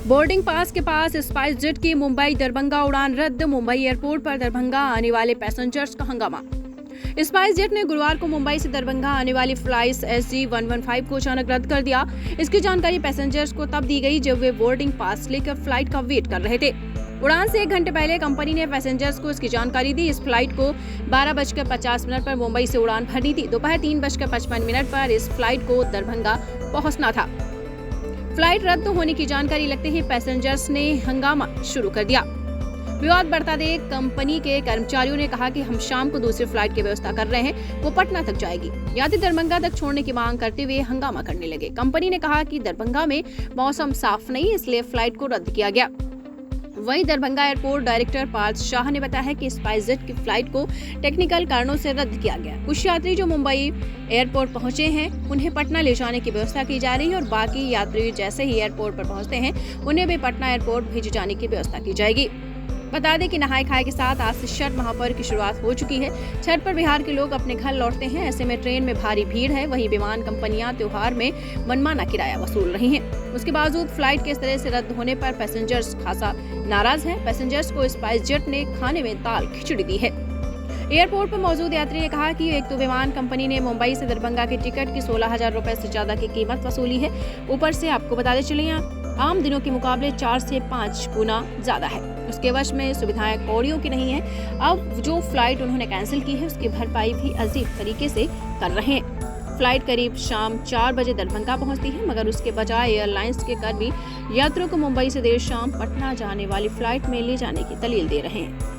Boarding pass के पास spice jet की मुंबई दरभंगा उड़ान रद्द। मुंबई एयरपोर्ट पर दरभंगा आने वाले पैसेंजर्स का हंगामा। स्पाइस जेट ने गुरुवार को मुंबई से दरभंगा आने वाली फ्लाइट SG-115 को अचानक रद्द कर दिया। इसकी जानकारी पैसेंजर्स को तब दी गई जब वे बोर्डिंग पास लेकर फ्लाइट का वेट कर रहे थे। उड़ान से 1 घंटे पहले कंपनी ने पैसेंजर्स को इसकी जानकारी दी। इस फ्लाइट को 12:50 पर मुंबई से उड़ान भरनी थी। दोपहर 3:55 पर इस फ्लाइट को दरभंगा पहुंचना था। फ्लाइट रद्द होने की जानकारी लगते ही पैसेंजर्स ने हंगामा शुरू कर दिया। विवाद बढ़ता देख कंपनी के कर्मचारियों ने कहा कि हम शाम को दूसरी फ्लाइट की व्यवस्था कर रहे हैं, वो पटना तक जाएगी। यात्री दरभंगा तक छोड़ने की मांग करते हुए हंगामा करने लगे। कंपनी ने कहा कि दरभंगा में मौसम साफ नहीं, इसलिए फ्लाइट को रद्द किया गया। वहीं दरभंगा एयरपोर्ट डायरेक्टर पार्थ शाह ने बताया कि स्पाइस जेट की फ्लाइट को टेक्निकल कारणों से रद्द किया गया। कुछ यात्री जो मुंबई एयरपोर्ट पहुंचे हैं उन्हें पटना ले जाने की व्यवस्था की जा रही है और बाकी यात्री जैसे ही एयरपोर्ट पर पहुंचते हैं उन्हें भी पटना एयरपोर्ट भेजे जाने की व्यवस्था की जाएगी। बता दें कि नहाय खाए के साथ आज से छठ महापर्व की शुरुआत हो चुकी है। छठ पर बिहार के लोग अपने घर लौटते हैं, ऐसे में ट्रेन में भारी भीड़ है। वहीं विमान कंपनियां त्योहार में मनमाना किराया वसूल रही हैं। उसके बावजूद फ्लाइट के इस तरह से रद्द होने पर पैसेंजर्स खासा नाराज हैं। पैसेंजर्स को स्पाइस जेट ने खाने में दाल खिचड़ी दी है। एयरपोर्ट पर मौजूद यात्री ने कहा कि एक तो विमान कंपनी ने मुंबई से दरभंगा के टिकट की 16,000 रुपए से ज्यादा की कीमत वसूली है। ऊपर से आपको बताते चले आम दिनों के मुकाबले 4 से 5 गुना ज्यादा है। उसके वश में सुविधाएं कौड़ियों की नहीं है। अब जो फ्लाइट उन्होंने कैंसिल की है उसकी भरपाई भी अजीब तरीके से कर रहे हैं। फ्लाइट करीब शाम 4 बजे दरभंगा पहुंचती है, मगर उसके बजाय एयरलाइंस के कर्मी यात्रियों को मुंबई से देर शाम पटना जाने वाली फ्लाइट में ले जाने की दलील दे रहे हैं।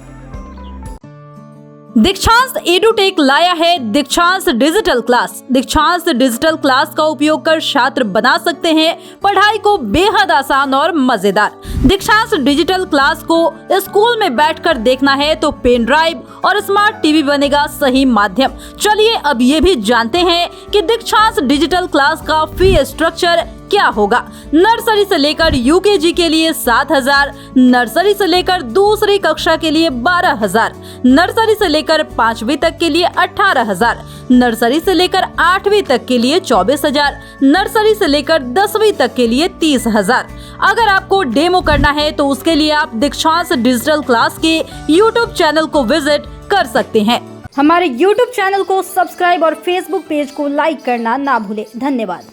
दीक्षांत एडुटेक लाया है दीक्षांत डिजिटल क्लास। दीक्षांत डिजिटल क्लास का उपयोग कर छात्र बना सकते हैं पढ़ाई को बेहद आसान और मजेदार। दीक्षांत डिजिटल क्लास को स्कूल में बैठकर देखना है तो पेन ड्राइव और स्मार्ट टीवी बनेगा सही माध्यम। चलिए अब ये भी जानते हैं कि दीक्षांत डिजिटल क्लास का फी स्ट्रक्चर क्या होगा। नर्सरी से लेकर UKG के लिए 7,000, नर्सरी से लेकर दूसरी कक्षा के लिए 12,000, नर्सरी से लेकर 5वीं तक के लिए 18,000, नर्सरी से लेकर 8वीं तक के लिए 24,000, नर्सरी से लेकर 10वीं तक के लिए 30,000। अगर आपको डेमो करना है तो उसके लिए आप दीक्षांत डिजिटल क्लास के YouTube चैनल को विजिट कर सकते हैं। हमारे YouTube चैनल को सब्सक्राइब और Facebook पेज को लाइक करना ना भूलें। धन्यवाद।